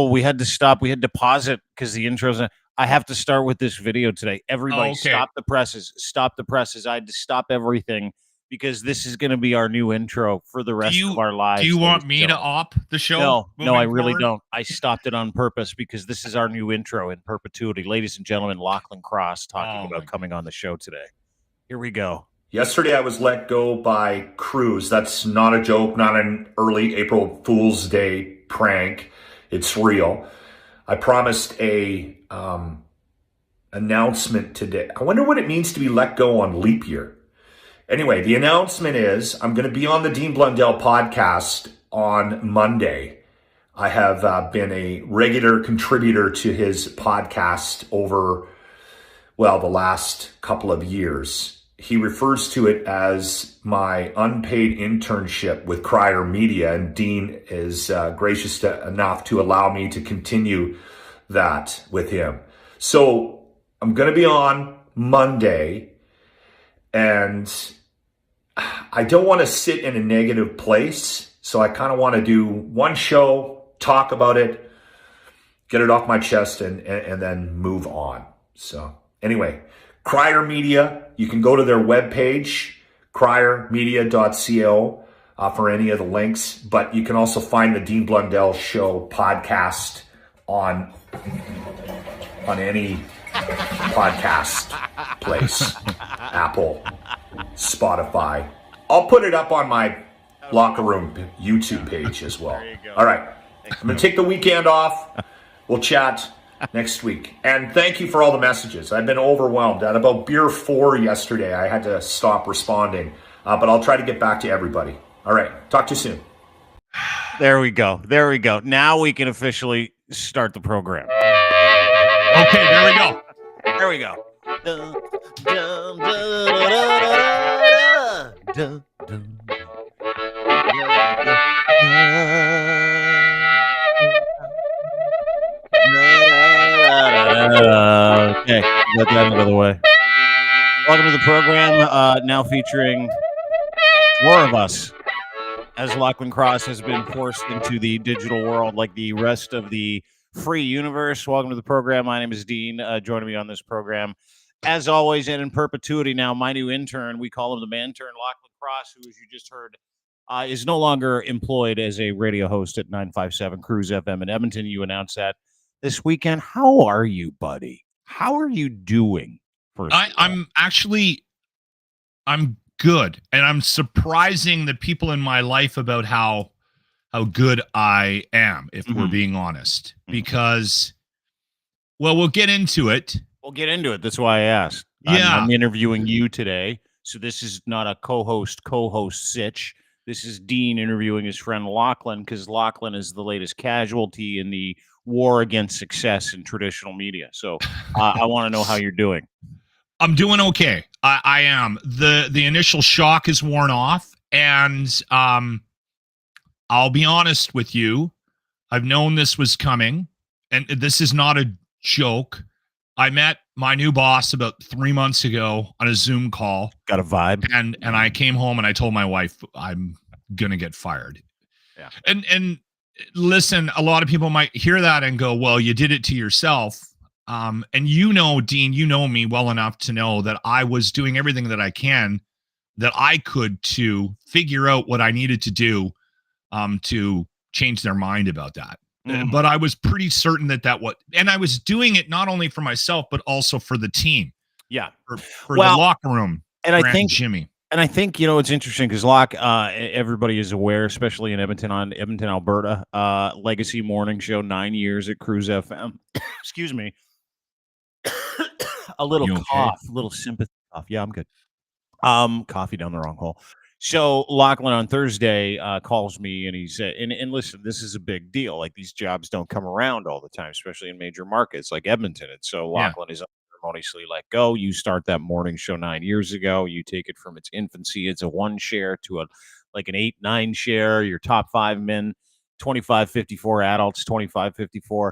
we had to stop. We had to pause it because the intro's. I have to start with this video today. Everybody, stop the presses. Stop the presses. I had to stop everything because this is going to be our new intro for the rest of our lives. Do you want me to op the show? No, I really don't. I stopped it on purpose because this is our new intro in perpetuity. Ladies and gentlemen, Lochlin Cross talking about coming on the show today. Here we go. Yesterday, I was let go by Cruz. That's not a joke, not an early April Fool's Day prank. It's real. I promised a announcement today. I wonder what it means to be let go on leap year. Anyway, the announcement is I'm going to be on the Dean Blundell podcast on Monday. I have been a regular contributor to his podcast over, the last couple of years. He refers to it as my unpaid internship with Cruz Media, and Dean is gracious enough to allow me to continue that with him. So I'm going to be on Monday, and I don't want to sit in a negative place. So I kind of want to do one show, talk about it, get it off my chest, and then move on. So anyway, Cruz Media, you can go to their webpage, criermedia.co, for any of the links. But you can also find the Dean Blundell Show podcast on any podcast place, Apple, Spotify. I'll put it up on my Locker Room YouTube page as well. All right. I'm going to take the weekend off. We'll chat next week. And thank you for all the messages. I've been overwhelmed. At about beer 4 yesterday, I had to stop responding. But I'll try to get back to everybody. All right. Talk to you soon. There we go. Now we can officially start the program. Okay, there we go. There we go. Okay, got that out of the way. Welcome to the program, now featuring more of us, as Lochlin Cross has been forced into the digital world like the rest of the free universe. Welcome to the program. My name is Dean. Joining me on this program, as always, and in perpetuity now, my new intern. We call him the man-turn, Lochlin Cross, who, as you just heard, is no longer employed as a radio host at 957 Cruz FM in Edmonton. You announced that this weekend. How are you, buddy? How are you doing? I'm good, and I'm surprising the people in my life about how good I am, if we're being honest, because, we'll get into it. That's why I asked. Yeah. I'm interviewing you today, so this is not a co-host sitch. This is Dean interviewing his friend Lochlin, because Lochlin is the latest casualty in the war against success in traditional media. So I want to know how you're doing. I'm doing okay. I am. The initial shock is worn off, and I'll be honest with you. I've known this was coming, and this is not a joke. I met my new boss about 3 months ago on a Zoom call. Got a vibe. And I came home and I told my wife I'm going to get fired. Yeah. And listen, a lot of people might hear that and go, well, you did it to yourself. And Dean, you know me well enough to know that I was doing everything that I could to figure out what I needed to do to change their mind about that. But I was pretty certain and I was doing it not only for myself, but also for the team. Yeah. For the locker room. And I think Jimmy. And I think, it's interesting because everybody is aware, especially in Edmonton, Alberta, legacy morning show, 9 years at Cruz FM. Excuse me. A little cough, a little sympathy cough. Yeah, I'm good. Coffee down the wrong hole. So Lochlin on Thursday calls me, and he said, and listen, this is a big deal. Like, these jobs don't come around all the time, especially in major markets like Edmonton. And so Lochlin is unceremoniously let go. You start that morning show 9 years ago. You take it from its infancy. It's a 1 share to an 8-9 share. Your top 5 men, 25-54 adults, 25-54.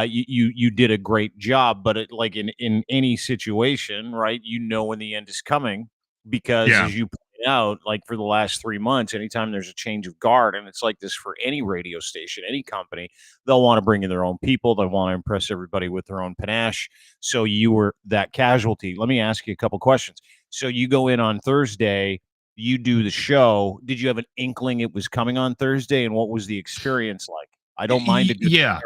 You did a great job, but in any situation, right? When the end is coming, because as you point out like for the last 3 months, anytime there's a change of guard, and it's like this for any radio station, any company, they'll want to bring in their own people. They want to impress everybody with their own panache. So you were that casualty. Let me ask you a couple questions. So you go in on Thursday, you do the show. Did you have an inkling it was coming on Thursday, and what was the experience like? I don't mind it. Yeah,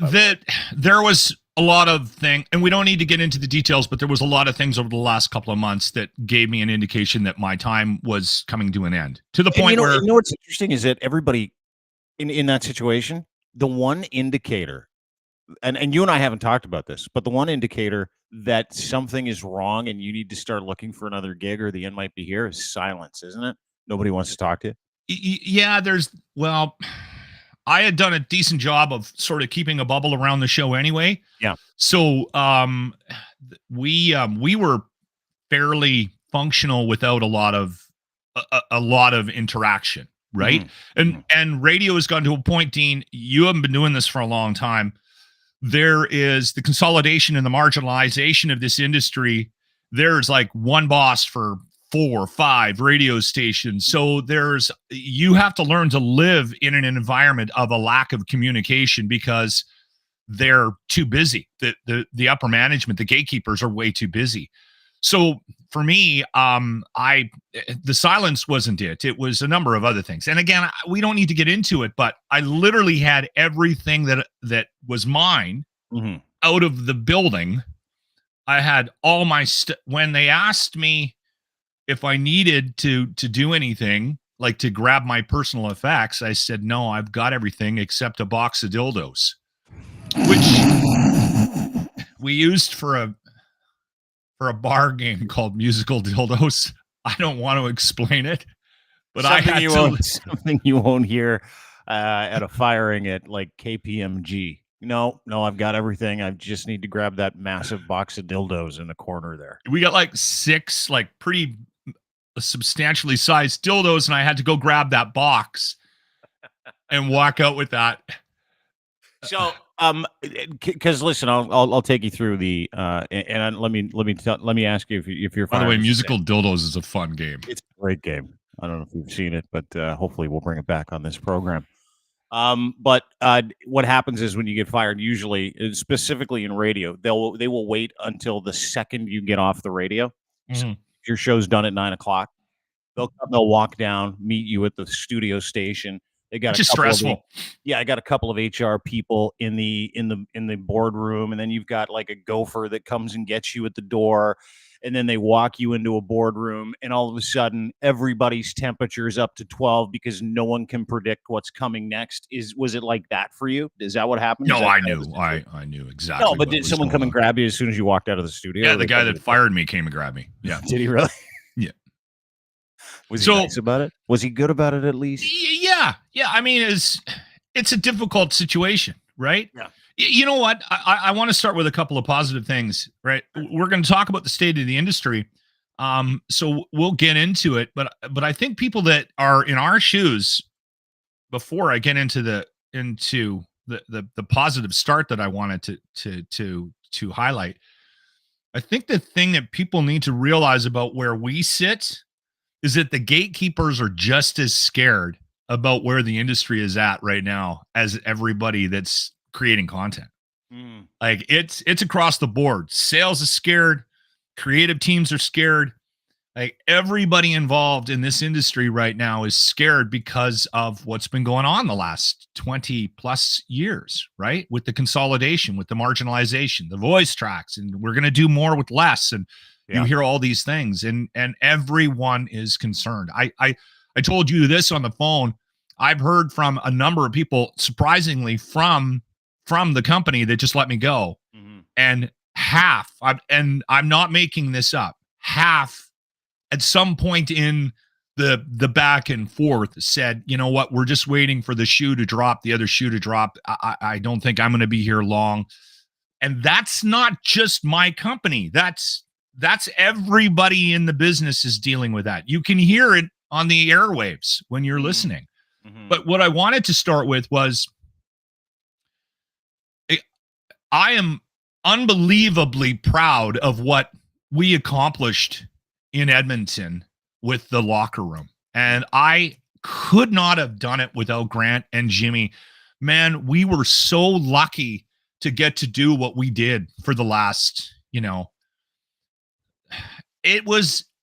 that there was a lot of things, and we don't need to get into the details, but there was a lot of things over the last couple of months that gave me an indication that my time was coming to an end, to the point where, you know what's interesting is that everybody in that situation, the one indicator, and you and I haven't talked about this, but the one indicator that something is wrong and you need to start looking for another gig or the end might be here is silence, isn't it? Nobody wants to talk to you. yeah, I had done a decent job of sort of keeping a bubble around the show anyway. Yeah. So we were fairly functional without a lot of interaction, right? And radio has gotten to a point, Dean, you haven't been doing this for a long time. There is the consolidation and the marginalization of this industry. There's like one boss for 4 or 5 radio stations. So you have to learn to live in an environment of a lack of communication because they're too busy. The upper management, the gatekeepers are way too busy. So for me, the silence wasn't it. It was a number of other things. And again, we don't need to get into it, but I literally had everything that was mine out of the building. I had all my when they asked me if I needed to do anything, like to grab my personal effects, I said, no, I've got everything except a box of dildos, which we used for a bar game called Musical Dildos. I don't want to explain it, but something you won't hear at a firing at like KPMG. No, I've got everything. I just need to grab that massive box of dildos in the corner there. We got like 6 like pretty substantially sized dildos, and I had to go grab that box and walk out with that. So, because listen, I'll take you through the and let me ask you if you're. By the way, Musical Dildos is a fun game. It's a great game. I don't know if you've seen it, but hopefully we'll bring it back on this program. But what happens is when you get fired, usually, specifically in radio, they will wait until the second you get off the radio. So your show's done at 9:00. They'll walk down, meet you at the studio station. They got just stressful. I got a couple of HR people in the boardroom, and then you've got like a gopher that comes and gets you at the door, and then they walk you into a boardroom, and all of a sudden everybody's temperature is up to 12 because no one can predict what's coming next. Was it like that for you? Is that what happened? No, I knew exactly. No, but did someone come and grab you as soon as you walked out of the studio? Yeah, the guy that fired me came and grabbed me. Yeah. Did he really? Yeah. Was he nice about it? Was he good about it at least? Yeah. I mean, it's a difficult situation, right? Yeah. You know what? I want to start with a couple of positive things, right? We're going to talk about the state of the industry. So we'll get into it, but I think people that are in our shoes, before I get into the positive start that I wanted to highlight, I think the thing that people need to realize about where we sit is that the gatekeepers are just as scared about where the industry is at right now as everybody that's creating content. Like it's across the board. Sales is scared. Creative teams are scared. Like everybody involved in this industry right now is scared because of what's been going on the last 20 plus years, right? With the consolidation, with the marginalization, the voice tracks, and we're going to do more with less. And you hear all these things, and everyone is concerned. I told you this on the phone. I've heard from a number of people, surprisingly, from the company that just let me go. And half, I'm not making this up, half at some point in the back and forth said, you know what, we're just waiting for the shoe to drop, the other shoe to drop. I don't think I'm going to be here long. And that's not just my company. That's everybody in the business is dealing with that. You can hear it on the airwaves when you're listening. But what I wanted to start with was, I am unbelievably proud of what we accomplished in Edmonton with the locker room. And I could not have done it without Grant and Jimmy. Man, we were so lucky to get to do what we did for the last,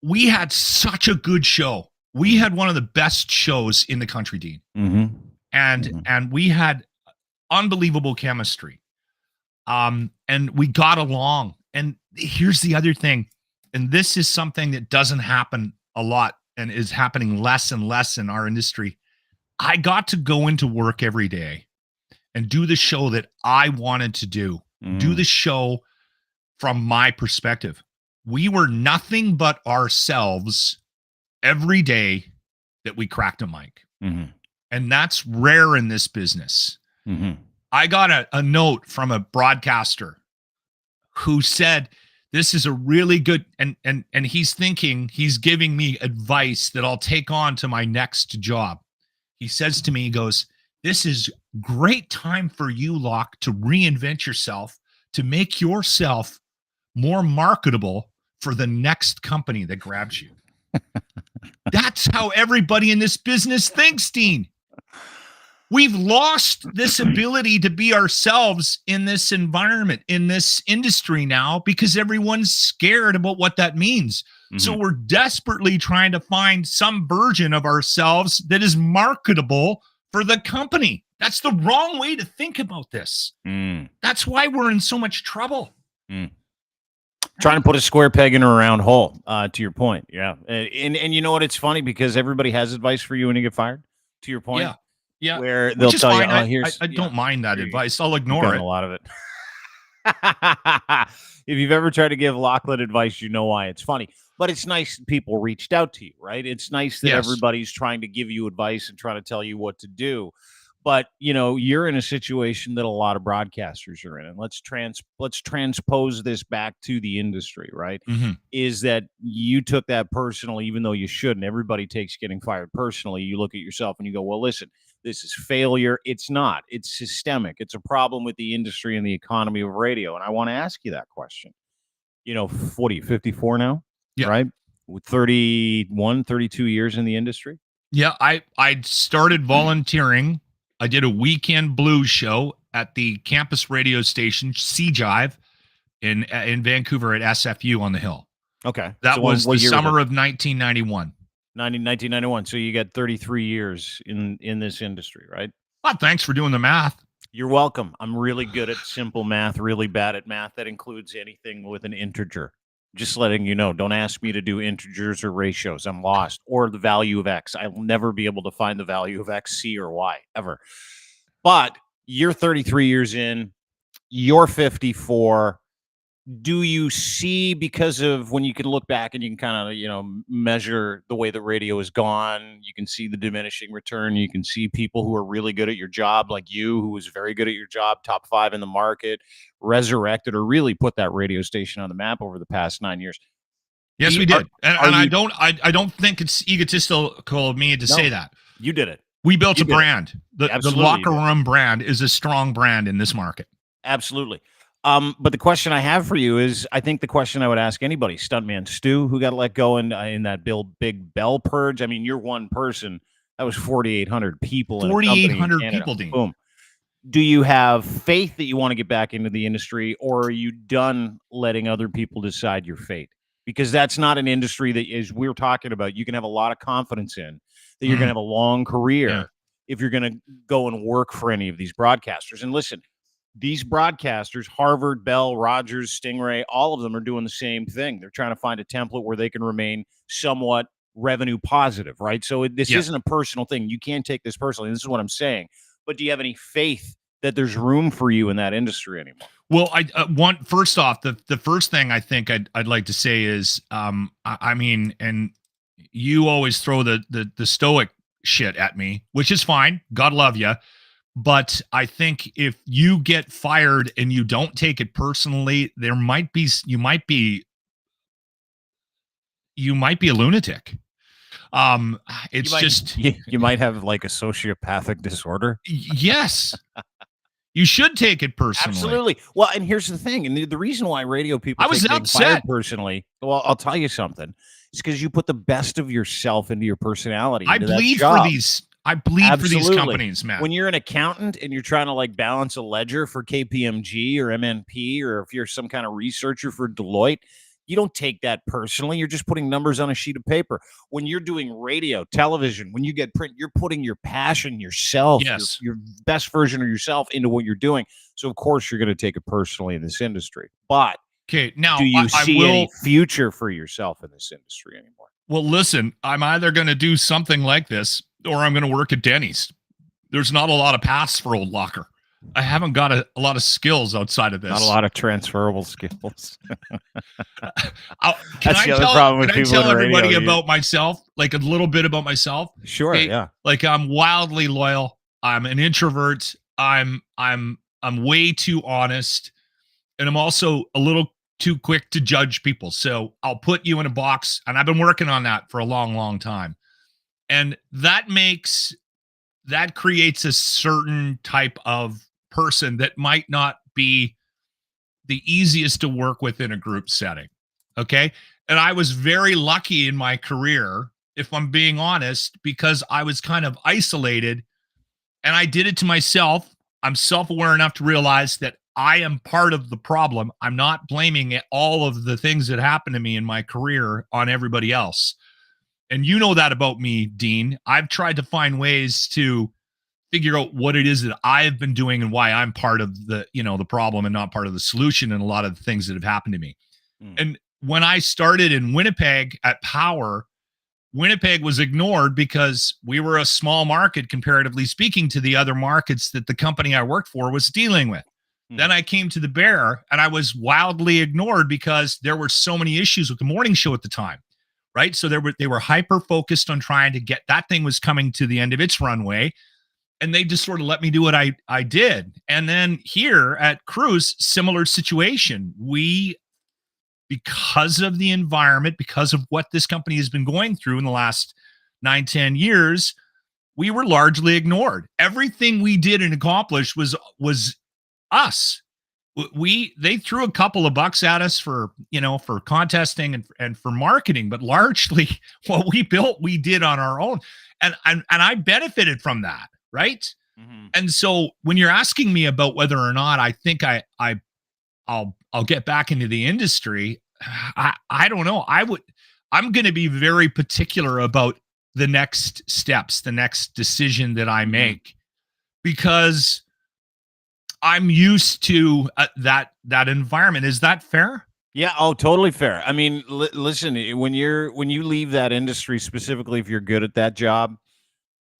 we had such a good show. We had one of the best shows in the country, Dean. Mm-hmm. And we had unbelievable chemistry. And we got along. And here's the other thing. And this is something that doesn't happen a lot and is happening less and less in our industry. I got to go into work every day and do the show that I wanted to do. Do the show from my perspective. We were nothing but ourselves every day that we cracked a mic. Mm-hmm. And that's rare in this business. Mm-hmm. I got a note from a broadcaster who said, this is a really good, and he's giving me advice that I'll take on to my next job. He says to me, he goes, this is great time for you, Locke, to reinvent yourself, to make yourself more marketable for the next company that grabs you. That's how everybody in this business thinks, Dean. We've lost this ability to be ourselves in this environment, in this industry now, because everyone's scared about what that means. Mm-hmm. So we're desperately trying to find some version of ourselves that is marketable for the company. That's the wrong way to think about this. That's why we're in so much trouble. Trying to put a square peg in a round hole, to your point. Yeah. And you know what? It's funny because everybody has advice for you when you get fired, to your point. Yeah. Yeah. Where they'll tell fine. you, I don't mind that advice. I'll ignore it. A lot of it. If you've ever tried to give Lochlin advice, you know why it's funny. But it's nice that people reached out to you, right? It's nice that everybody's trying to give you advice and trying to tell you what to do. But, you're in a situation that a lot of broadcasters are in. And let's transpose this back to the industry, right? Mm-hmm. Is that you took that personally, even though you shouldn't. Everybody takes getting fired personally. You look at yourself and you go, well, listen, this is failure. It's not. It's systemic. It's a problem with the industry and the economy of radio. And I want to ask you that question. What are you, 54 now? Yeah. Right? With 31, 32 years in the industry? Yeah, I started volunteering. I did a weekend blues show at the campus radio station, C-Jive, in Vancouver at SFU on the Hill. Okay. That was the summer of 1991. 1991. So you got 33 years in this industry, right? Well, thanks for doing the math. You're welcome. I'm really good at simple math, really bad at math. That includes anything with an integer. Just letting you know, don't ask me to do integers or ratios. I'm lost. Or the value of X. I will never be able to find the value of X, C, or Y, ever. But you're 33 years in. You're 54. Do you see, because of when you can look back and you can kind of, measure the way that radio has gone, you can see the diminishing return. You can see people who are really good at your job, like you, who was very good at your job, top 5 in the market, resurrected or really put that radio station on the map over the past 9 years. Yes, we did. And I don't think it's egotistical of me to say that. You did it. We built a brand. The locker room brand is a strong brand in this market. Absolutely. But the question I have for you is, I think the question I would ask anybody, Stuntman Stu, who got let go in that Big Bell purge. I mean, you're one person. That was 4,800 people. 4,800 people, Dean. Boom. Do you have faith that you want to get back into the industry, or are you done letting other people decide your fate? Because that's not an industry that, as we're talking about, you can have a lot of confidence in, that you're going to have a long career if you're going to go and work for any of these broadcasters. And listen, these broadcasters, Harvard, Bell, Rogers, Stingray, all of them are doing the same thing. They're trying to find a template where they can remain somewhat revenue positive, right? So this isn't a personal thing. You can't take this personally. This is what I'm saying. But do you have any faith that there's room for you in that industry anymore? Well, first off, the first thing I think I'd like to say is, I mean, and you always throw the stoic shit at me, which is fine. God love you. But I think if you get fired and you don't take it personally, you might be a lunatic. You might have like a sociopathic disorder. Yes. You should take it personally. Absolutely. Well, and here's the thing, and the reason why radio people I was take upset fired personally. Well, I'll tell you something. It's because you put the best of yourself into your personality. I into bleed that job. for these. I bleed for these Absolutely. companies, man. When you're an accountant and you're trying to like balance a ledger for KPMG or MNP, or if you're some kind of researcher for Deloitte, you don't take that personally. You're just putting numbers on a sheet of paper. When you're doing radio, television, when you get print, you're putting your passion, yourself, Yes. your best version of yourself into what you're doing. So of course you're going to take it personally in this industry. But Okay, now do you I see will, any future for yourself in this industry anymore? Well, listen, I'm either going to do something like this or I'm going to work at Denny's. There's not a lot of paths for old Locker. I haven't got a lot of skills outside of this. Not a lot of transferable skills. Can I tell everybody about myself? Like a little bit about myself? Sure, yeah. Like I'm wildly loyal. I'm an introvert. I'm way too honest. And I'm also a little too quick to judge people. So I'll put you in a box, and I've been working on that for a long, long time. And that creates a certain type of person that might not be the easiest to work with in a group setting. Okay. And I was very lucky in my career, if I'm being honest, because I was kind of isolated and I did it to myself. I'm self-aware enough to realize that I am part of the problem. I'm not blaming all of the things that happened to me in my career on everybody else. And you know that about me, Dean. I've tried to find ways to figure out what it is that I've been doing and why I'm part of the problem and not part of the solution in a lot of the things that have happened to me. And when I started in Winnipeg at Power, Winnipeg was ignored because we were a small market, comparatively speaking, to the other markets that the company I worked for was dealing with. Then I came to the Bear and I was wildly ignored because there were so many issues with the morning show at the time, right? So they were hyper focused on trying to get that thing was coming to the end of its runway. And they just sort of let me do what I did. And then here at Cruz, similar situation. Because of the environment, because of what this company has been going through in the last 9-10 years, we were largely ignored. Everything we did and accomplished was us. They threw a couple of bucks at us for contesting and for marketing, but largely what we built, we did on our own. And I benefited from that. Right. Mm-hmm. And so when you're asking me about whether or not I think I'll get back into the industry, I don't know. I'm going to be very particular about the next steps, the next decision that I make, because I'm used to that environment. Is that fair? Yeah. Oh, totally fair. I mean, listen, when you leave that industry, specifically if you're good at that job,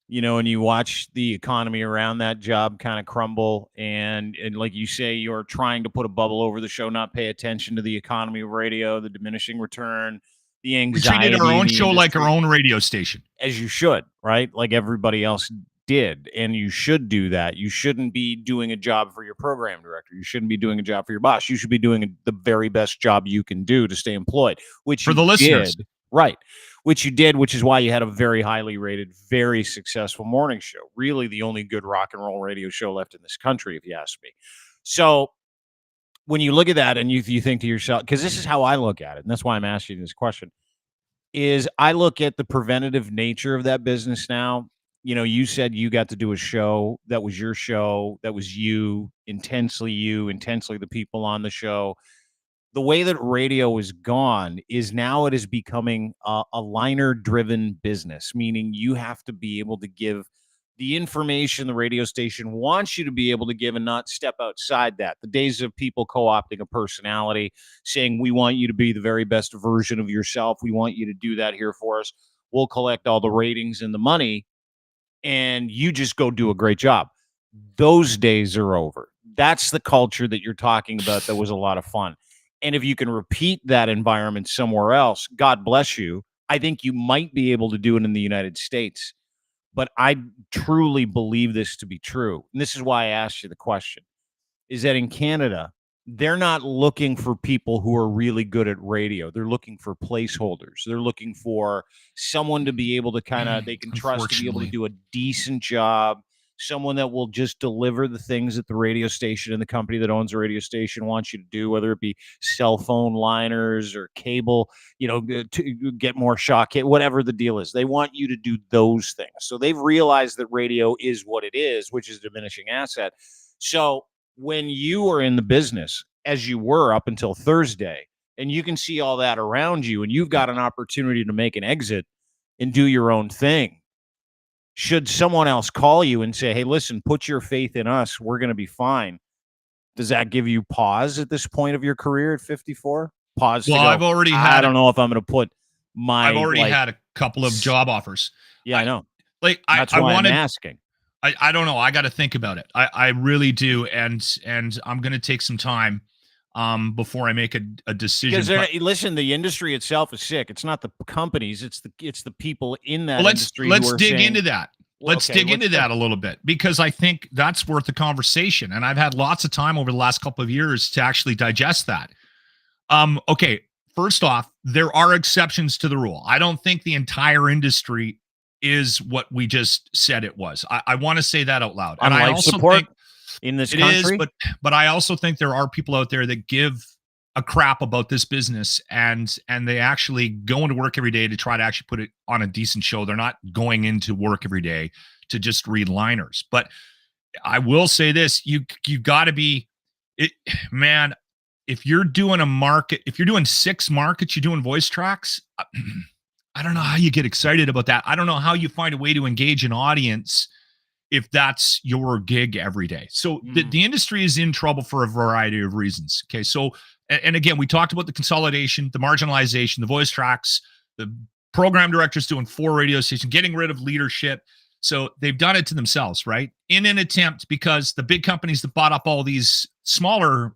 and you watch the economy around that job kind of crumble, and like you say, you're trying to put a bubble over the show, not pay attention to the economy of radio, the diminishing return, the anxiety. We treated our own show like our own radio station. As you should, right? Like everybody else did. And you should do that. You shouldn't be doing a job for your program director. You shouldn't be doing a job for your boss. You should be doing the very best job you can do to stay employed, which for the listeners. Right. Which you did, which is why you had a very highly rated, very successful morning show. Really the only good rock and roll radio show left in this country, if you ask me. So when you look at that and you think to yourself, because this is how I look at it, and that's why I'm asking this question, is I look at the preventative nature of that business now. You said you got to do a show that was your show, that was you, intensely the people on the show. The way that radio is gone is now it is becoming a liner-driven business, meaning you have to be able to give the information the radio station wants you to be able to give and not step outside that. The days of people co-opting a personality, saying, we want you to be the very best version of yourself. We want you to do that here for us. We'll collect all the ratings and the money, and you just go do a great job. Those days are over. That's the culture that you're talking about that was a lot of fun. And if you can repeat that environment somewhere else, God bless you. I think you might be able to do it in the United States. But I truly believe this to be true. And this is why I asked you the question, is that in Canada, they're not looking for people who are really good at radio. They're looking for placeholders. They're looking for someone to be able to they can trust to be able to do a decent job, someone that will just deliver the things that the radio station and the company that owns the radio station wants you to do, whether it be cell phone liners or cable, to get more shock hit, whatever the deal is. They want you to do those things. So they've realized that radio is what it is, which is a diminishing asset. So when you are in the business, as you were up until Thursday, and you can see all that around you, and you've got an opportunity to make an exit and do your own thing, should someone else call you and say, hey, listen, put your faith in us, we're going to be fine, does that give you pause at this point of your career at 54? Pause. Well, I've already had. I don't know if I'm going to put my. I've already had a couple of job offers. Yeah, I know. That's why I'm asking. I don't know. I got to think about it. I really do, and I'm going to take some time before I make a decision. Because listen, the industry itself is sick. It's not the companies. It's the people in that industry. Let's dig into that. Let's dig into that a little bit, because I think that's worth the conversation. And I've had lots of time over the last couple of years to actually digest that. Okay. First off, there are exceptions to the rule. I don't think the entire industry is what we just said it was. I want to say that out loud. And I also think in this country, but I also think there are people out there that give a crap about this business, and they actually go into work every day to try to actually put it on a decent show. They're not going into work every day to just read liners. But I will say this, you got to be it, man. If you're doing if you're doing 6 markets, you're doing voice tracks, I don't know how you get excited about that. I don't know how you find a way to engage an audience if that's your gig every day. So the industry is in trouble for a variety of reasons. Okay. So, and again, we talked about the consolidation, the marginalization, the voice tracks, the program directors doing 4 radio stations, getting rid of leadership. So they've done it to themselves, right? In an attempt, because the big companies that bought up all these smaller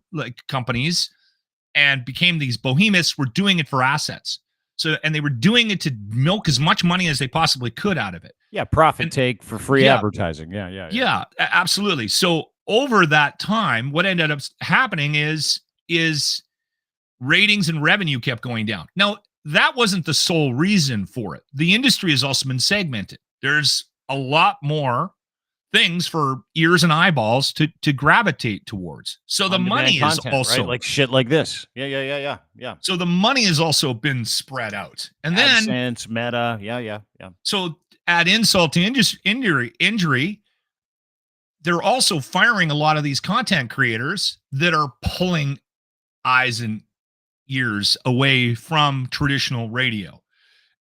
companies and became these behemoths were doing it for assets. So, and they were doing it to milk as much money as they possibly could out of it. Yeah, take for free advertising. Yeah, absolutely. So over that time, what ended up happening is ratings and revenue kept going down. Now, that wasn't the sole reason for it. The industry has also been segmented. There's a lot more things for ears and eyeballs to gravitate towards. So the money is also like shit like this. Yeah. So the money has also been spread out. And then AdSense, Meta. Yeah. So add insult to injury, they're also firing a lot of these content creators that are pulling eyes and ears away from traditional radio.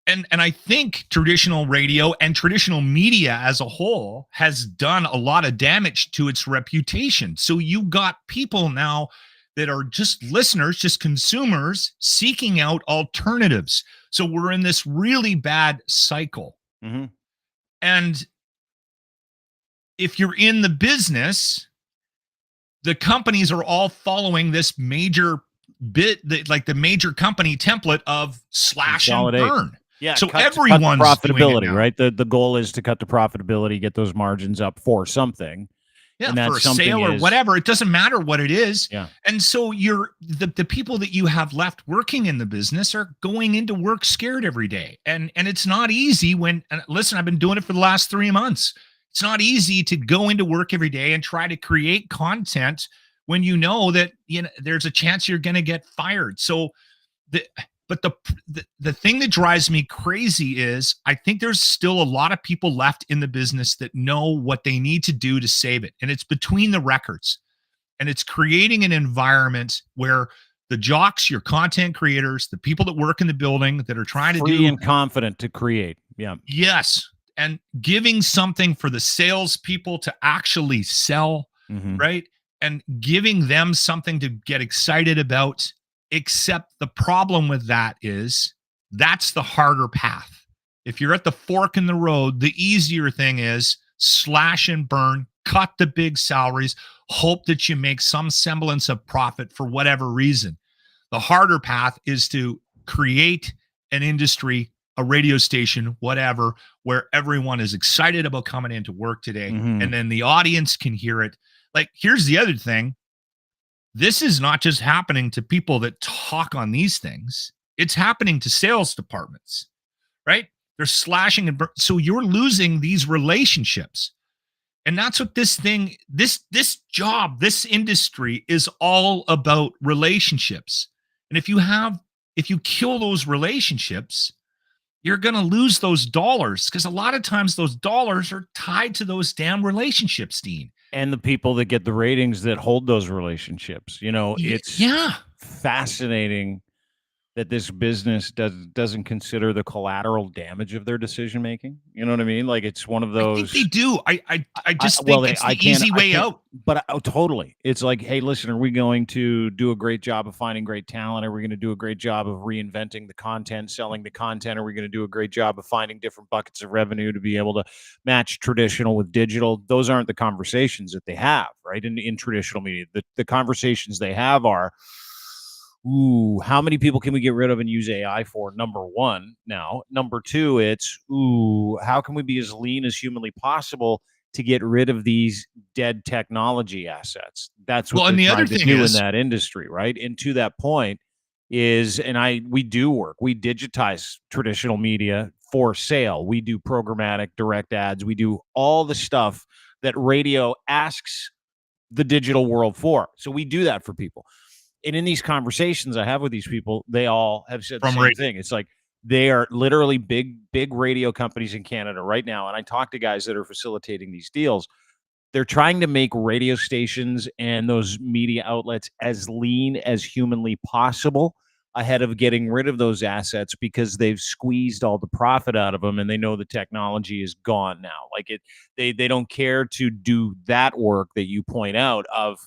And I think traditional radio and traditional media as a whole has done a lot of damage to its reputation. So you got people now that are just listeners, just consumers seeking out alternatives. So we're in this really bad cycle. Mm-hmm. And if you're in the business, the companies are all following this major like the major company template of slash and burn. Yeah, so everyone's profitability, right? The goal is to cut the profitability, get those margins up for something. Yeah, and for a sale or whatever. It doesn't matter what it is. Yeah. And so the people that you have left working in the business are going into work scared every day. And it's not easy listen, I've been doing it for the last 3 months. It's not easy to go into work every day and try to create content when you know that there's a chance you're going to get fired. So But the thing that drives me crazy is I think there's still a lot of people left in the business that know what they need to do to save it. And it's between the records. And it's creating an environment where the jocks, your content creators, the people that work in the building that are trying to free and confident to create. Yeah. Yes. And giving something for the salespeople to actually sell, right? And giving them something to get excited about. Except the problem with that is that's the harder path. If you're at the fork in the road, the easier thing is slash and burn, cut the big salaries, hope that you make some semblance of profit for whatever reason. The harder path is to create an industry, a radio station, whatever, where everyone is excited about coming into work today. And then the audience can hear it. Like, here's the other thing. This is not just happening to people that talk on these things. It's happening to sales departments, right? They're slashing and so you're losing these relationships. And that's what this job, this industry is all about, relationships. And if you kill those relationships, you're going to lose those dollars, because a lot of times those dollars are tied to those damn relationships, Dean. And the people that get the ratings that hold those relationships. It's fascinating that this business doesn't consider the collateral damage of their decision making. You know what I mean? Like, it's one of those. I think they do. I just think it's the easy way out. But totally, it's like, hey, listen, are we going to do a great job of finding great talent? Are we going to do a great job of reinventing the content, selling the content? Are we going to do a great job of finding different buckets of revenue to be able to match traditional with digital? Those aren't the conversations that they have, right? In traditional media, the conversations they have are, ooh, how many people can we get rid of and use AI for? Number one. Now, number two, it's, ooh, how can we be as lean as humanly possible to get rid of these dead technology assets? That's what they're trying to do in that industry, right? And to that point is, we do work. We digitize traditional media for sale. We do programmatic direct ads. We do all the stuff that radio asks the digital world for. So we do that for people. And in these conversations I have with these people, they all have said the same thing. It's like, they are literally big radio companies in Canada right now. And I talk to guys that are facilitating these deals. They're trying to make radio stations and those media outlets as lean as humanly possible ahead of getting rid of those assets, because they've squeezed all the profit out of them and they know the technology is gone now. Like, they don't care to do that work that you point out of,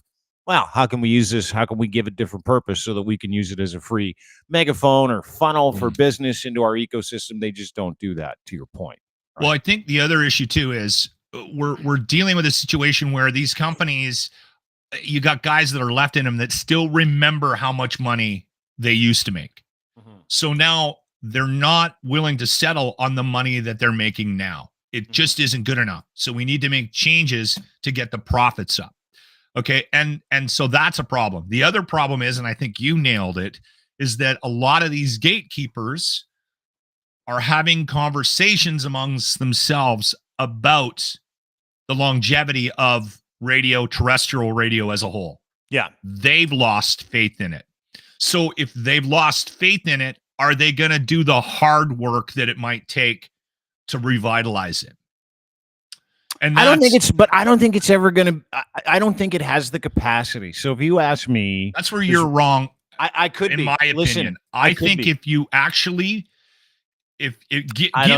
wow, how can we use this? How can we give it different purpose so that we can use it as a free megaphone or funnel for business into our ecosystem? They just don't do that, to your point. Right? Well, I think the other issue too is we're dealing with a situation where these companies, you got guys that are left in them that still remember how much money they used to make. So now they're not willing to settle on the money that they're making now. It just isn't good enough. So we need to make changes to get the profits up. Okay. And so that's a problem. The other problem is, and I think you nailed it, is that a lot of these gatekeepers are having conversations amongst themselves about the longevity of radio, terrestrial radio as a whole. Yeah. They've lost faith in it. So if they've lost faith in it, are they going to do the hard work that it might take to revitalize it? And I don't think it's ever going to, I don't think it has the capacity. So if you ask me, that's where you're wrong. I could be. In my opinion, I think if you actually, give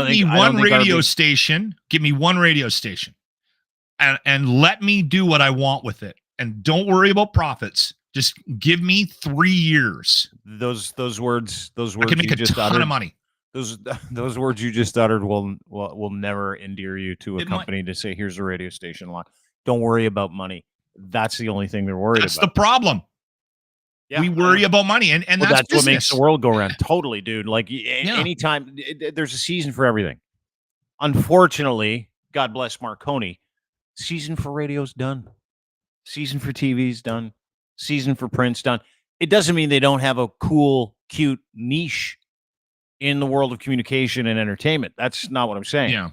me one radio station and let me do what I want with it. And don't worry about profits. Just give me 3 years. Those words I can make a ton of money. Those words you just uttered will never endear you to a company to say, here's a radio station lot. Don't worry about money. That's the only thing they're worried about. That's the problem. Yeah, we worry about money, and that's what makes the world go around. Totally, dude. Like, anytime there's a season for everything. Unfortunately, God bless Marconi, season for radio's done. Season for TV's done. Season for print's done. It doesn't mean they don't have a cool, cute niche in the world of communication and entertainment. That's not what I'm saying. Yeah.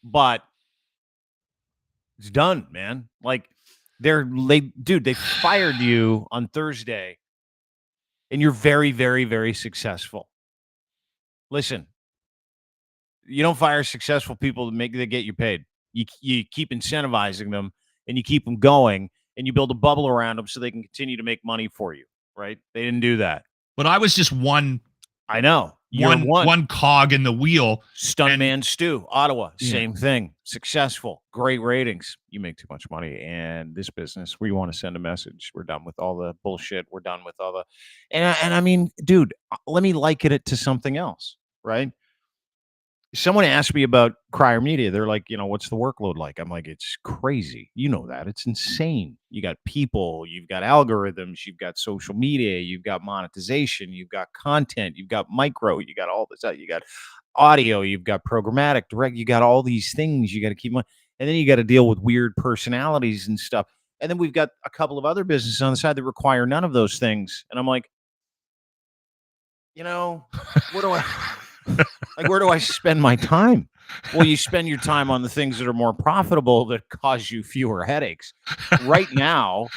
But it's done, man. Like, they fired you on Thursday and you're very, very, very successful. Listen, you don't fire successful people that get you paid. You keep incentivizing them and you keep them going and you build a bubble around them so they can continue to make money for you, right? They didn't do that. But I was just one. I know. One cog in the wheel. Stuntman Stu, Ottawa, same thing. Successful, great ratings. You make too much money, and this business, we want to send a message. We're done with all the bullshit. We're done with all the, and I mean, dude, let me liken it to something else, right? Someone asked me about Crier Media. They're like, what's the workload like? I'm like, it's crazy. You know that. It's insane. You got people, you've got algorithms, you've got social media, you've got monetization, you've got content, you've got micro, you got all this, you got audio, you've got programmatic, direct, you got all these things you got to keep on. And then you got to deal with weird personalities and stuff. And then we've got a couple of other businesses on the side that require none of those things. And I'm like, where do I spend my time? Well, you spend your time on the things that are more profitable that cause you fewer headaches. Right now,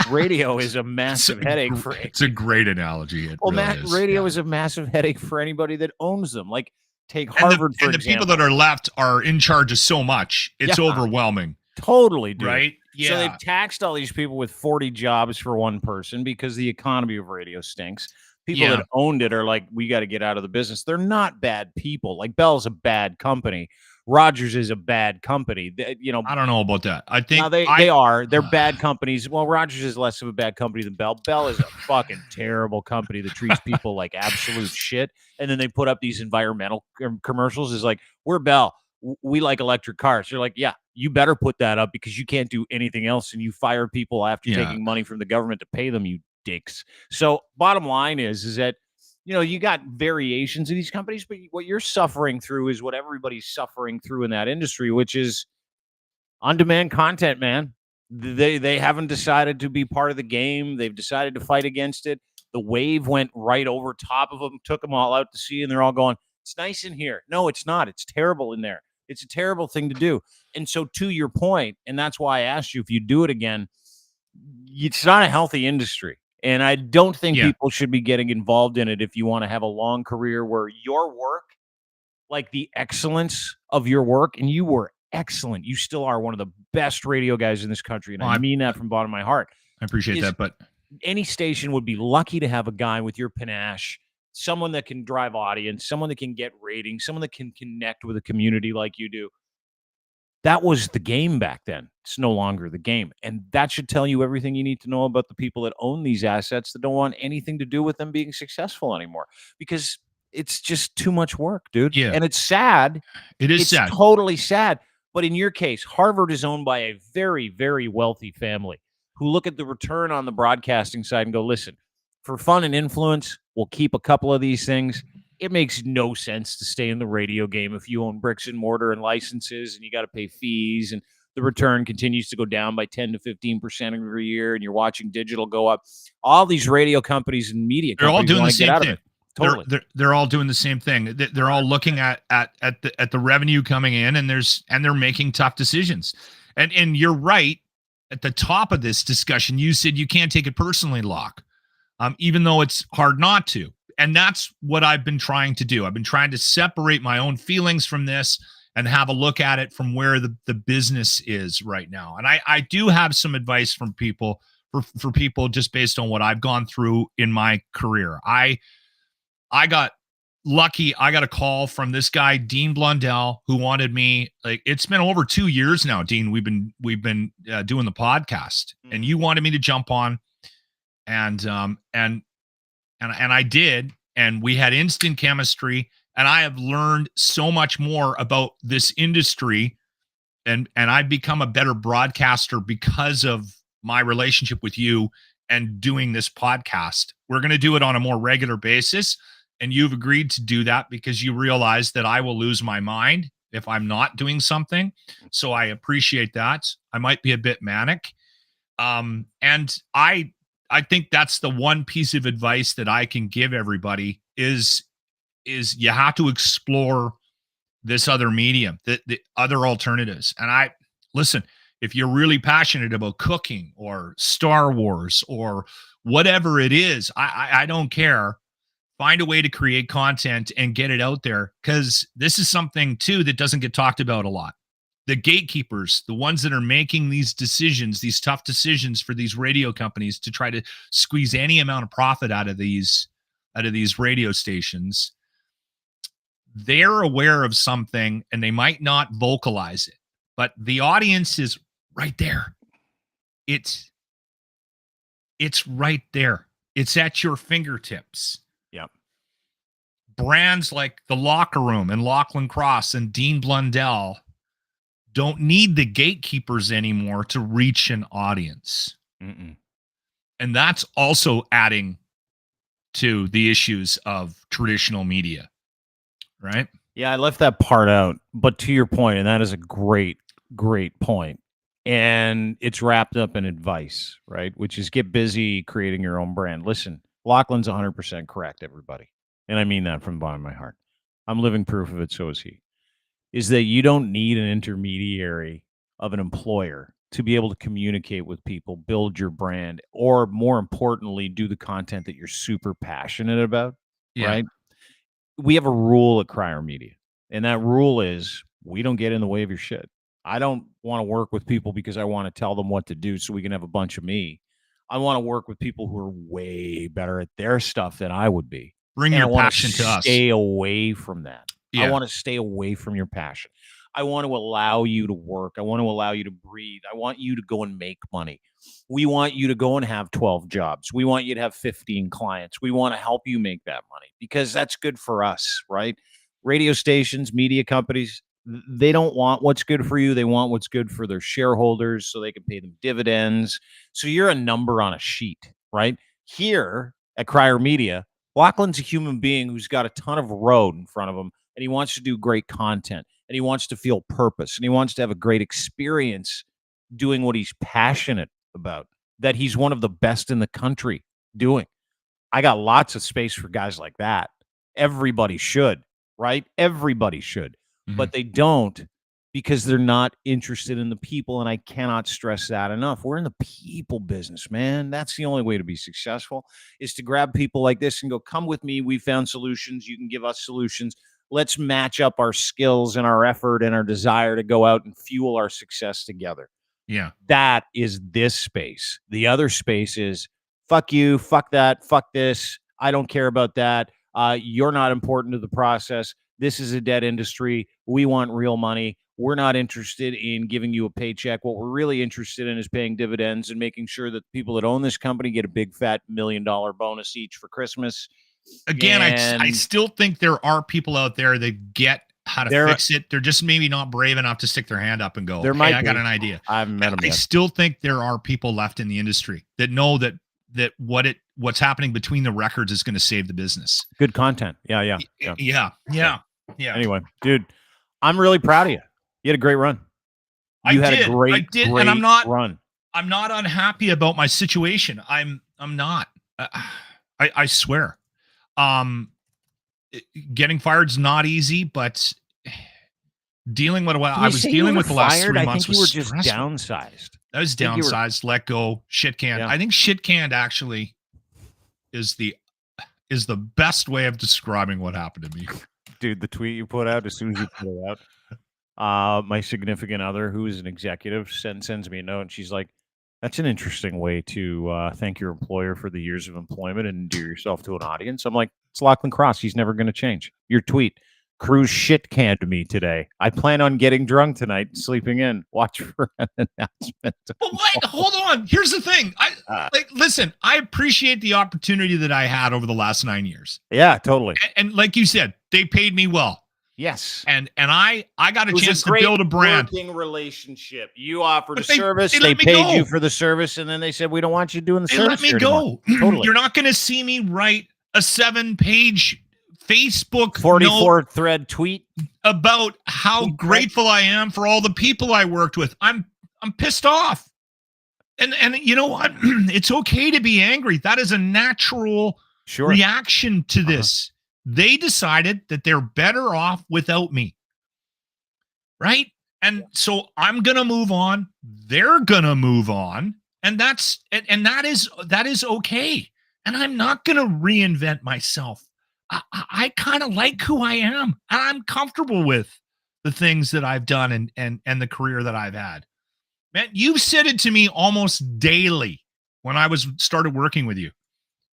radio is a massive headache for. It's a great analogy. It really is. Radio is a massive headache for anybody that owns them. Like, take And Harvard, for the example. people that are left are in charge of so much. It's overwhelming. Totally, dude. Right? Yeah. So they've taxed all these people with 40 jobs for one person because the economy of radio stinks. People that owned it are like, we got to get out of the business. They're not bad people. Like, Bell's a bad company. Rogers is a bad company. I don't know about that. I think they are. They're bad companies. Well, Rogers is less of a bad company than Bell. Bell is a fucking terrible company that treats people like absolute shit. And then they put up these environmental commercials. Is like, we're Bell. We like electric cars. You're like, yeah, you better put that up because you can't do anything else. And you fire people after taking money from the government to pay them, you dicks. So bottom line is that, you got variations of these companies, but what you're suffering through is what everybody's suffering through in that industry, which is on-demand content, man. They haven't decided to be part of the game. They've decided to fight against it. The wave went right over top of them, took them all out to sea, and they're all going, it's nice in here. No, it's not. It's terrible in there. It's a terrible thing to do. And so, to your point, and that's why I asked you if you do it again, it's not a healthy industry. And I don't think people should be getting involved in it if you want to have a long career where your work, like the excellence of your work, and you were excellent. You still are one of the best radio guys in this country. And I mean that from the bottom of my heart. I appreciate that. But any station would be lucky to have a guy with your panache, someone that can drive audience, someone that can get ratings, someone that can connect with a community like you do. That was the game back then. It's no longer the game. And that should tell you everything you need to know about the people that own these assets that don't want anything to do with them being successful anymore, because it's just too much work, dude. Yeah. And it's sad. It's sad. Totally sad. But in your case, Harvard is owned by a very, very wealthy family who look at the return on the broadcasting side and go, listen, for fun and influence, we'll keep a couple of these things. It makes no sense to stay in the radio game if you own bricks and mortar and licenses and you got to pay fees, and the return continues to go down by 10 to 15% every year, and you're watching digital go up. All these radio companies and media companies, they're all doing the same thing. Totally. They're all doing the same thing. They're all looking at the revenue coming in, and they're making tough decisions. And you're right. At the top of this discussion, you said you can't take it personally, Locke, even though it's hard not to. And that's what I've been trying to do. I've been trying to separate my own feelings from this and have a look at it from where the business is right now. And I do have some advice from people for people just based on what I've gone through in my career. I got lucky. I got a call from this guy, Dean Blundell, who wanted me. Like, it's been over 2 years now, Dean. We've been doing the podcast, and you wanted me to jump on, and I did, and we had instant chemistry, and I have learned so much more about this industry, and I've become a better broadcaster because of my relationship with you and doing this podcast. We're going to do it on a more regular basis, and you've agreed to do that because you realize that I will lose my mind if I'm not doing something. So I appreciate that. I might be a bit manic. And I think that's the one piece of advice that I can give everybody is you have to explore this other medium, the other alternatives. And listen, if you're really passionate about cooking or Star Wars or whatever it is, I don't care. Find a way to create content and get it out there, because this is something too that doesn't get talked about a lot. The gatekeepers, the ones that are making these decisions, these tough decisions for these radio companies to try to squeeze any amount of profit out of these radio stations, they're aware of something and they might not vocalize it, but the audience is right there. It's right there. It's at your fingertips. Yep. Brands like The Locker Room and Lochlin Cross and Dean Blundell don't need the gatekeepers anymore to reach an audience. Mm-mm. And that's also adding to the issues of traditional media, right? Yeah, I left that part out, but to your point, and that is a great, great point. And it's wrapped up in advice, right? Which is get busy creating your own brand. Listen, Lachlan's 100% correct, everybody. And I mean that from the bottom of my heart. I'm living proof of it, so is he. is that you don't need an intermediary of an employer to be able to communicate with people, build your brand, or more importantly, do the content that you're super passionate about, Yeah. right? We have a rule at Crier Media, and that rule is we don't get in the way of your shit. I don't want to work with people because I want to tell them what to do so we can have a bunch of me. I want to work with people who are way better at their stuff than I would be. Bring And I your want passion to us. stay away from that. I Yeah. want to stay away from your passion. I want to allow you to work. I want to allow you to breathe. I want you to go and make money. We want you to go and have 12 jobs. We want you to have 15 clients. We want to help you make that money because that's good for us, right? Radio stations, media companies, they don't want what's good for you. They want what's good for their shareholders so they can pay them dividends. So you're a number on a sheet, right? Here at Crier Media, Lochlin's a human being who's got a ton of road in front of him, and he wants to do great content, and he wants to feel purpose, and he wants to have a great experience doing what he's passionate about, that he's one of the best in the country doing. I got lots of space for guys like that. Everybody should, right? Everybody should. But they don't because they're not interested in the people, and I cannot stress that enough. We're in the people business, man. That's the only way to be successful, is to grab people like this and go, come with me. We found solutions. You can give us solutions. Let's match up our skills and our effort and our desire to go out and fuel our success together. Yeah. That is this space. The other space is fuck you, fuck that, fuck this. I don't care about that. You're not important to the process. This is a dead industry. We want real money. We're not interested in giving you a paycheck. What we're really interested in is paying dividends and making sure that the people that own this company get a big fat $1 million bonus each for Christmas. Again, I still think there are people out there that get how to fix it. They're just maybe not brave enough to stick their hand up and go, hey, I got an idea. I've met them. I still think there are people left in the industry that know that what's happening between the records is going to save the business. Good content. Yeah. Anyway, dude, I'm really proud of you. You had a great run. You had a great and I'm not run. I'm not unhappy about my situation. I'm not. I swear. Getting fired is not easy, but dealing with what I was dealing with the last 3 months, I think you were just stressful. downsized. I was downsized, let go, shit canned. Yeah. I think shit canned actually is the best way of describing what happened to me. Dude, the tweet you put out, as soon as you put it out, my significant other, who is an executive, sends me a note, and she's like, that's an interesting way to thank your employer for the years of employment and endear yourself to an audience. I'm like, it's Lochlin Cross. He's never going to change. Your tweet, Cruz shit canned me today. I plan on getting drunk tonight and sleeping in. Watch for an announcement. But wait, hold on. Here's the thing. Listen, I appreciate the opportunity that I had over the last 9 years. Yeah, totally. And like you said, they paid me well. Yes. And I got a chance to build a brand. Working relationship. You offered But a service. They paid you for the service, and then they said, we don't want you doing the service. They let me go. Totally. You're not going to see me write a 7-page Facebook 44 thread tweet about how grateful I am for all the people I worked with. I'm pissed off. And you know what? It's okay to be angry. That is a natural reaction to this. They decided that they're better off without me. Right? And so I'm going to move on. They're going to move on. And that is okay. And I'm not going to reinvent myself. I kind of like who I am. And I'm comfortable with the things that I've done and the career that I've had. Man, you've said it to me almost daily when I started working with you.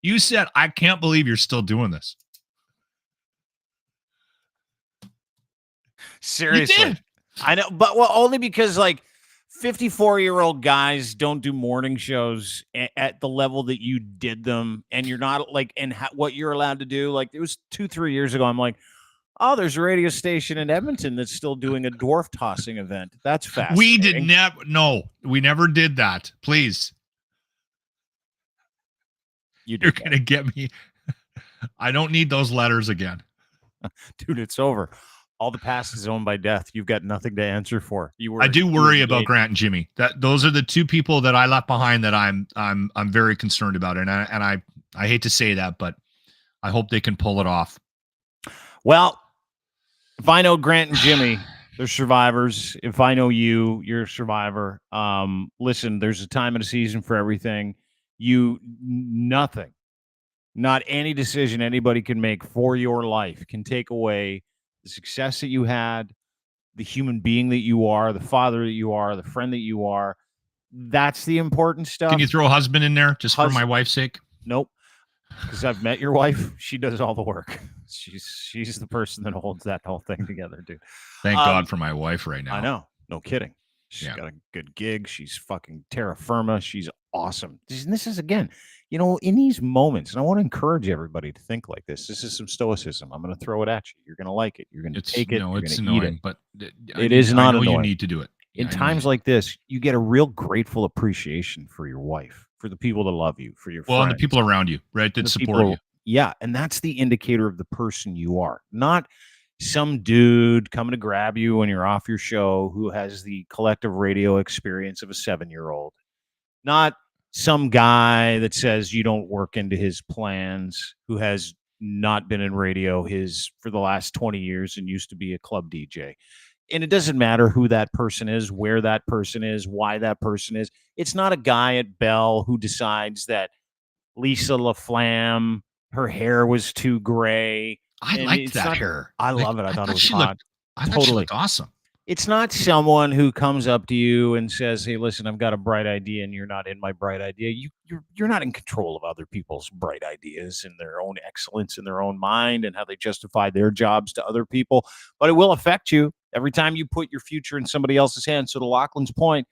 You said, I can't believe you're still doing this. Seriously. I know, but only because 54-year-old guys don't do morning shows at the level that you did them, and you're not what you're allowed to do. It was 2-3 years ago. I'm like, oh, there's a radio station in Edmonton that's still doing a dwarf tossing event. That's fascinating. We did we never did that. Please. You're going to get me. I don't need those letters again. Dude, it's over. All the past is owned by death. You've got nothing to answer for. I do worry about Grant and Jimmy. Those are the two people that I left behind that I'm very concerned about. And I hate to say that, but I hope they can pull it off. Well, if I know Grant and Jimmy, They're survivors. If I know you, you're a survivor. Listen, there's a time and a season for everything. Nothing, not any decision anybody can make for your life can take away the success that you had, the human being that you are, the father that you are, the friend that you are. That's the important stuff. Can you throw a husband in there just for my wife's sake? Nope. Because I've met your wife. She does all the work. She's the person that holds that whole thing together, dude. Thank God for my wife right now. I know. No kidding. She's got a good gig. She's fucking terra firma. She's awesome. This is, again, in these moments, and I want to encourage everybody to think like this. This is some stoicism. I'm going to throw it at you. You're going to like it. You're going to take it. No, it's annoying, but it is not annoying. You need to do it. In times like this, you get a real grateful appreciation for your wife, for the people that love you, for your friends. And the people around you, right, that support you. Yeah, and that's the indicator of the person you are, not some dude coming to grab you when you're off your show who has the collective radio experience of a 7-year-old, not some guy that says you don't work into his plans, who has not been in radio for the last 20 years and used to be a club DJ. And it doesn't matter who that person is, where that person is, why that person is. It's not a guy at Bell who decides that Lisa LaFlamme, her hair was too gray. I liked that hair. I love it. I thought it was hot. I thought she looked awesome. It's not someone who comes up to you and says, "Hey, listen, I've got a bright idea," and you're not in my bright idea. You're not in control of other people's bright ideas and their own excellence in their own mind and how they justify their jobs to other people. But it will affect you every time you put your future in somebody else's hands. So to Lochlin's point,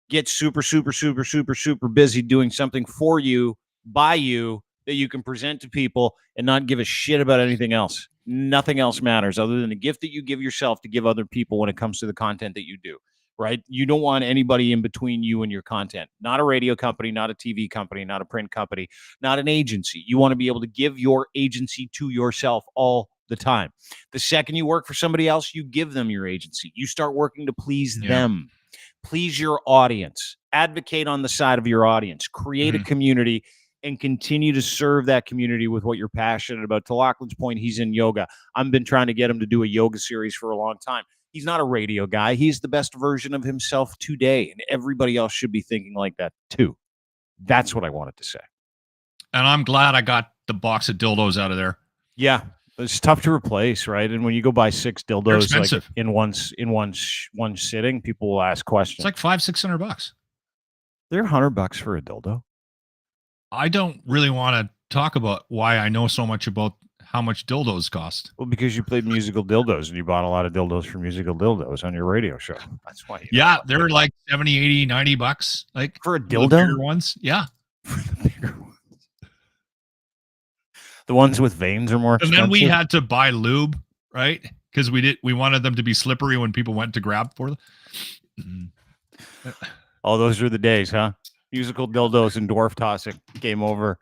get super, super, super, super, super busy doing something for you, by you, that you can present to people and not give a shit about anything else. Nothing else matters other than the gift that you give yourself to give other people when it comes to the content that you do, right? You don't want anybody in between you and your content. Not a radio company, not a TV company, not a print company, not an agency. You want to be able to give your agency to yourself all the time. The second you work for somebody else, you give them your agency. You start working to please them. Please your audience. Advocate on the side of your audience. Create a community and continue to serve that community with what you're passionate about. To Lochlin's point, he's in yoga. I've been trying to get him to do a yoga series for a long time. He's not a radio guy. He's the best version of himself today, and everybody else should be thinking like that too. That's what I wanted to say. And I'm glad I got the box of dildos out of there. Yeah, it's tough to replace, right? And when you go buy 6 dildos like in one sitting, people will ask questions. It's like $500-$600. They're $100 for a dildo. I don't really want to talk about why I know so much about how much dildos cost. Well, because you played musical dildos and you bought a lot of dildos for musical dildos on your radio show. That's why. They're like $70, $80, $90. Like for a dildo? The bigger ones. Yeah. For the bigger ones. The ones with veins are more expensive. And then we had to buy lube, right? Because we wanted them to be slippery when people went to grab for them. Oh, those are the days, huh? Musical dildos and dwarf tossing. Game over.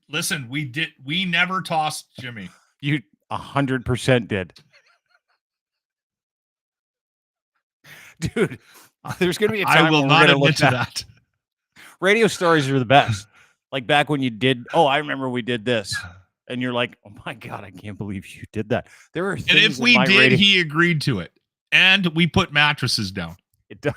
Listen, we never tossed Jimmy. You 100% did. Dude, there's going to be a time I will not admit to that. Radio stories are the best. Like back when you did, I remember we did this. And you're like, oh my God, I can't believe you did that. There are things. And if we did, he agreed to it. And we put mattresses down. It does.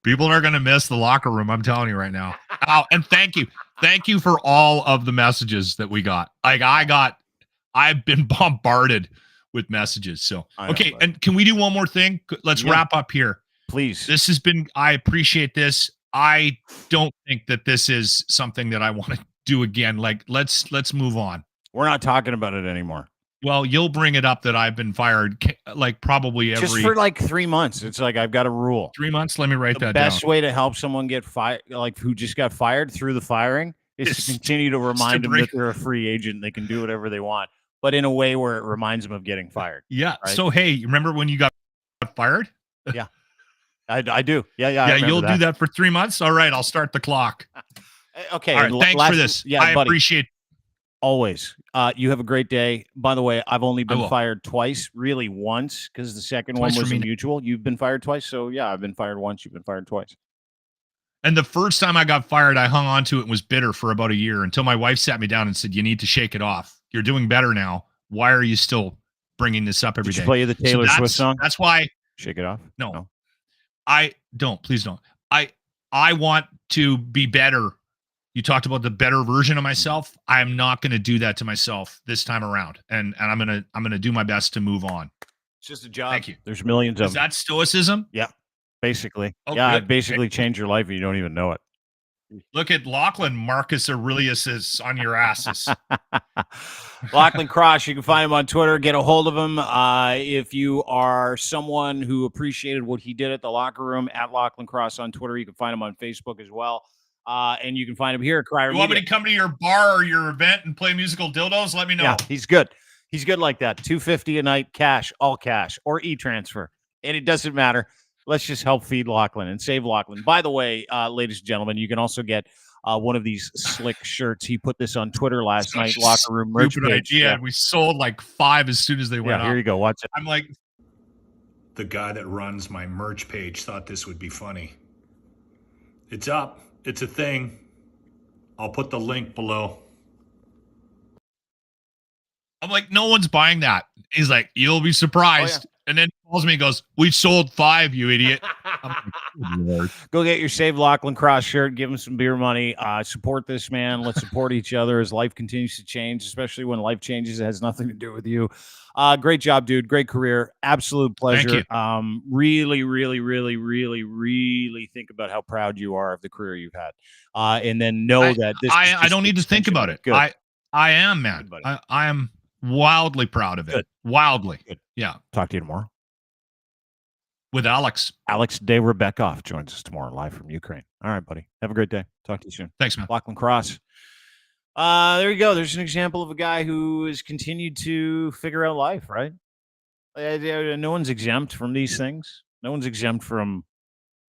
People are going to miss the locker room. I'm telling you right now. Oh, and thank you for all of the messages that we got. Like I've been bombarded with messages. So, okay. And can we do one more thing? Let's wrap up here. Please. I appreciate this. I don't think that this is something that I want to do again. Like let's move on. We're not talking about it anymore. Well, you'll bring it up that I've been fired like probably just for like 3 months. It's like I've got a rule. 3 months. Let me write that down. The best way to help someone get fired, like who just got fired through the firing, is to continue to remind them that they're a free agent. They can do whatever they want, but in a way where it reminds them of getting fired. Yeah. Right? So hey, remember when you got fired? Yeah, I do. Yeah. Yeah, you'll do that for 3 months. All right, I'll start the clock. Okay. All right, thanks for this. Yeah, I appreciate. Always. You have a great day. By the way, I've only been fired twice, really once, because the second one was mutual. You've been fired twice. So, yeah, I've been fired once. You've been fired twice. And the first time I got fired, I hung on to it and was bitter for about a year until my wife sat me down and said, "You need to shake it off. You're doing better now. Why are you still bringing this up every Did day?" you play the Taylor Swift song? That's why. Shake it off. No. I don't. Please don't. I want to be better. You talked about the better version of myself. I am not going to do that to myself this time around, and I'm gonna do my best to move on. It's just a job. Thank you. There's millions of Is that stoicism? Yeah, basically. Oh, yeah, good. it basically changed your life and you don't even know it. Look at Lochlin, Marcus Aurelius is on your asses. Lochlin Cross, you can find him on Twitter. Get a hold of him. If you are someone who appreciated what he did at the locker room, at Lochlin Cross on Twitter, you can find him on Facebook as well. And you can find him here at Crier You want Media. me to come to your bar or your event and play musical dildos? Let me know. Yeah, he's good. He's good like that. $250 a night, cash, all cash, or e-transfer. And it doesn't matter. Let's just help feed Lochlin and save Lochlin. By the way, ladies and gentlemen, you can also get one of these slick shirts. He put this on Twitter last night, Locker Room merch page. Idea. Yeah. We sold like 5 as soon as they went up. Here you go. Watch it. I'm like, The guy that runs my merch page thought this would be funny. It's up. It's a thing. I'll put the link below. I'm like, no one's buying that. He's like, you'll be surprised. And then he calls me and goes, "We sold 5, you idiot." I'm like, Lord. Go get your Save Lochlin Cross shirt. Give him some beer money. Support this man. Let's support each other as life continues to change, especially when life changes. It has nothing to do with you. Great job, dude. Great career. Absolute pleasure. Thank you. Really, really, really, really, really think about how proud you are of the career you've had. And then know that this I don't need to think about it. Good. I am, man. Good, I am wildly proud of it. Good. Wildly. Good. Yeah. Talk to you tomorrow. With Alex. Alex De Rebekov joins us tomorrow live from Ukraine. All right, buddy. Have a great day. Talk to you soon. Thanks, man. Lochlin Cross. There you go. There's an example of a guy who has continued to figure out life, right? No one's exempt from these things. No one's exempt from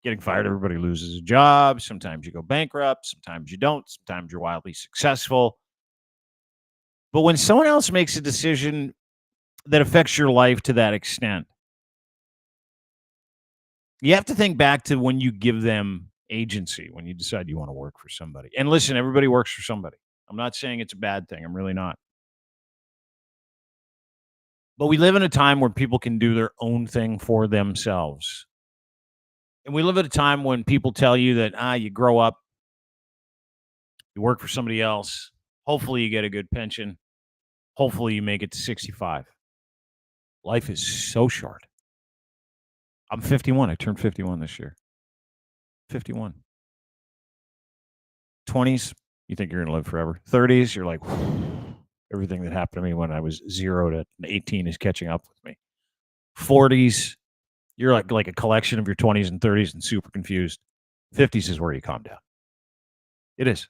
getting fired. Everybody loses a job. Sometimes you go bankrupt. Sometimes you don't. Sometimes you're wildly successful. But when someone else makes a decision that affects your life to that extent, you have to think back to when you give them agency, when you decide you want to work for somebody. And listen, everybody works for somebody. I'm not saying it's a bad thing. I'm really not. But we live in a time where people can do their own thing for themselves. And we live at a time when people tell you that, you grow up, you work for somebody else. Hopefully you get a good pension. Hopefully you make it to 65. Life is so short. I'm 51. I turned 51 this year. 51. 20s, you think you're going to live forever. 30s, you're like, everything that happened to me when I was 0 to 18 is catching up with me. 40s, you're like a collection of your 20s and 30s and super confused. 50s is where you calm down. It is.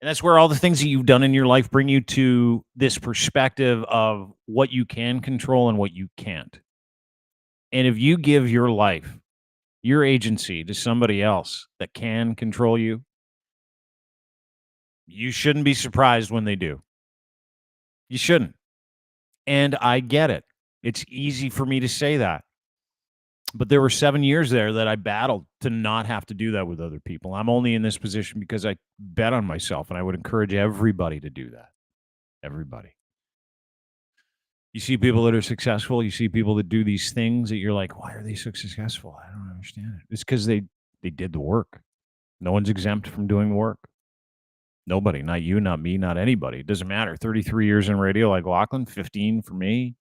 And that's where all the things that you've done in your life bring you to this perspective of what you can control and what you can't. And if you give your life, your agency to somebody else that can control you, you shouldn't be surprised when they do. You shouldn't. And I get it. It's easy for me to say that. But there were 7 years there that I battled to not have to do that with other people. I'm only in this position because I bet on myself, and I would encourage everybody to do that. Everybody. You see people that are successful. You see people that do these things that you're like, why are they so successful? I don't understand it. It's because they did the work. No one's exempt from doing the work. Nobody, not you, not me, not anybody. It doesn't matter. 33 years in radio like Lochlin, 15 for me.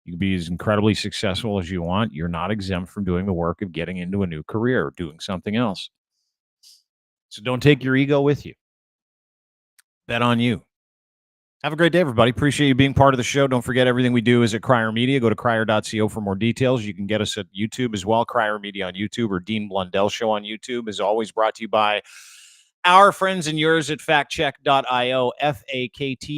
You can be as incredibly successful as you want. You're not exempt from doing the work of getting into a new career or doing something else. So don't take your ego with you. Bet on you. Have a great day, everybody. Appreciate you being part of the show. Don't forget, everything we do is at Crier Media. Go to crier.co for more details. You can get us at YouTube as well, Crier Media on YouTube, or Dean Blundell Show on YouTube. As always, brought to you by our friends and yours at factcheck.io, FAKTCHEK.io.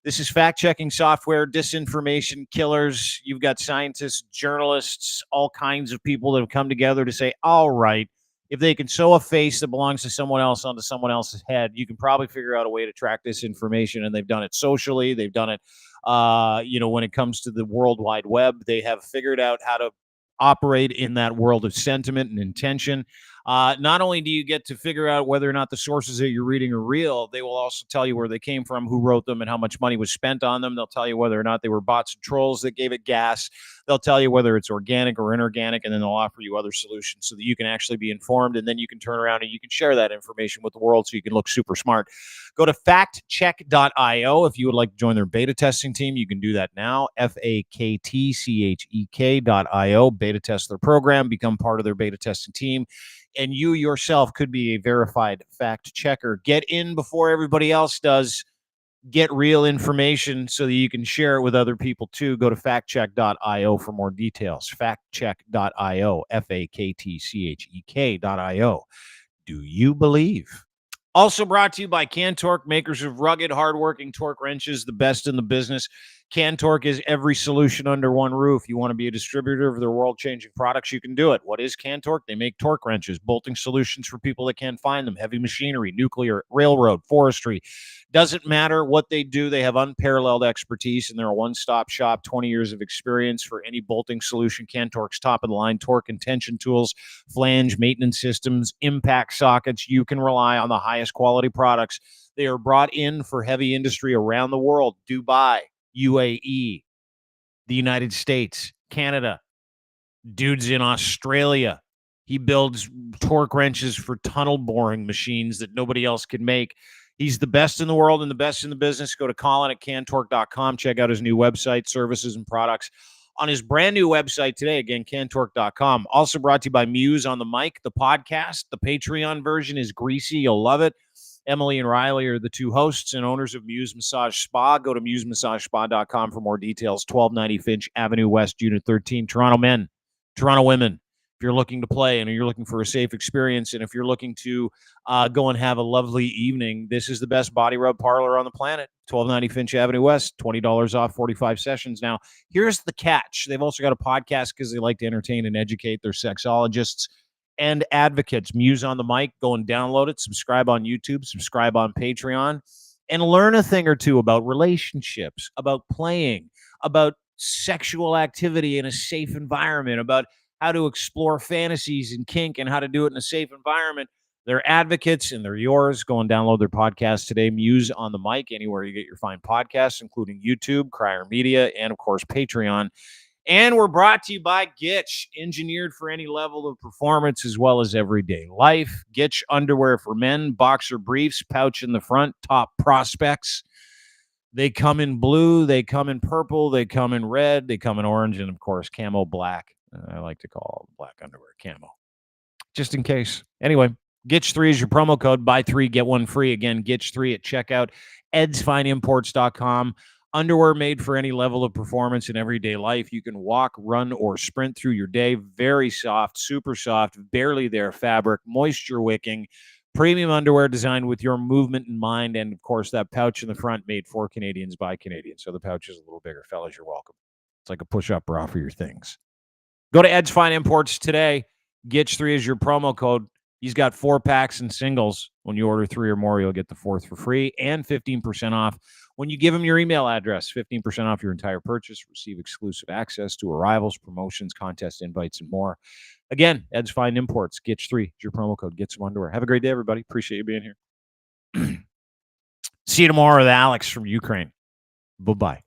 This is fact-checking software, disinformation killers. You've got scientists, journalists, all kinds of people that have come together to say, all right, if they can sew a face that belongs to someone else onto someone else's head, you can probably figure out a way to track this information. And they've done it socially. They've done it, when it comes to the World Wide Web. They have figured out how to operate in that world of sentiment and intention. Not only do you get to figure out whether or not the sources that you're reading are real, they will also tell you where they came from, who wrote them, and how much money was spent on them. They'll tell you whether or not they were bots and trolls that gave it gas. They'll tell you whether it's organic or inorganic, and then they'll offer you other solutions so that you can actually be informed, and then you can turn around and you can share that information with the world so you can look super smart. Go to factcheck.io if you would like to join their beta testing team. You can do that now, factcheck.io, beta test their program, become part of their beta testing team, and you yourself could be a verified fact checker. Get in before everybody else does. Get real information so that you can share it with other people too. Go to factcheck.io for more details. Factcheck.io, factcheck.io. Do you believe? Also brought to you by Cantork, makers of rugged, hardworking torque wrenches, the best in the business. Cantork is every solution under one roof. You want to be a distributor of their world-changing products, you can do it. What is Cantork? They make torque wrenches, bolting solutions for people that can't find them, heavy machinery, nuclear, railroad, forestry. Doesn't matter what they do. They have unparalleled expertise, and they're a one-stop shop, 20 years of experience for any bolting solution. Cantork's top-of-the-line torque and tension tools, flange maintenance systems, impact sockets. You can rely on the highest quality products. They are brought in for heavy industry around the world, Dubai, UAE, the United States, Canada. Dude's in Australia. He builds torque wrenches for tunnel boring machines that nobody else can make. He's the best in the world and the best in the business. Go to Colin at cantork.com. Check out his new website, services, and products on his brand new website today. Again, cantork.com. Also brought to you by Muse on the Mic, the podcast. The Patreon version is greasy. You'll love it. Emily and Riley are the two hosts and owners of Muse Massage Spa. Go to musemassagespa.com for more details. 1290 Finch Avenue West, Unit 13. Toronto men, Toronto women. If you're looking to play and you're looking for a safe experience, and if you're looking to go and have a lovely evening, this is the best body rub parlor on the planet. 1290 Finch Avenue West, $20 off, 45 sessions. Now, here's the catch. They've also got a podcast because they like to entertain and educate their sexologists and advocates. Muse on the Mic. Go and download it. Subscribe on YouTube. Subscribe on Patreon. And learn a thing or two about relationships, about playing, about sexual activity in a safe environment, about how to explore fantasies and kink and how to do it in a safe environment. They're advocates and they're yours. Go and download their podcast today, Muse on the Mic, anywhere you get your fine podcasts, including YouTube, Crier Media, and, of course, Patreon. And we're brought to you by Gitch, engineered for any level of performance as well as everyday life. Gitch underwear for men, boxer briefs, pouch in the front, top prospects. They come in blue, they come in purple, they come in red, they come in orange, and, of course, camo black. I like to call black underwear camo, just in case. Anyway, Gitch3 is your promo code. Buy 3, get 1 free. Again, Gitch3 at checkout. edsfineimports.com. Underwear made for any level of performance in everyday life. You can walk, run, or sprint through your day. Very soft, super soft, barely there fabric, moisture wicking. Premium underwear designed with your movement in mind. And, of course, that pouch in the front made for Canadians by Canadians. So the pouch is a little bigger. Fellas, you're welcome. It's like a push-up bra for your things. Go to Ed's Fine Imports today. Gitch3 is your promo code. He's got 4-packs and singles. When you order 3 or more, you'll get the 4th for free and 15% off. When you give him your email address, 15% off your entire purchase. Receive exclusive access to arrivals, promotions, contest invites, and more. Again, Ed's Fine Imports. Gitch3 is your promo code. Get some underwear. Have a great day, everybody. Appreciate you being here. See you tomorrow with Alex from Ukraine. Bye-bye.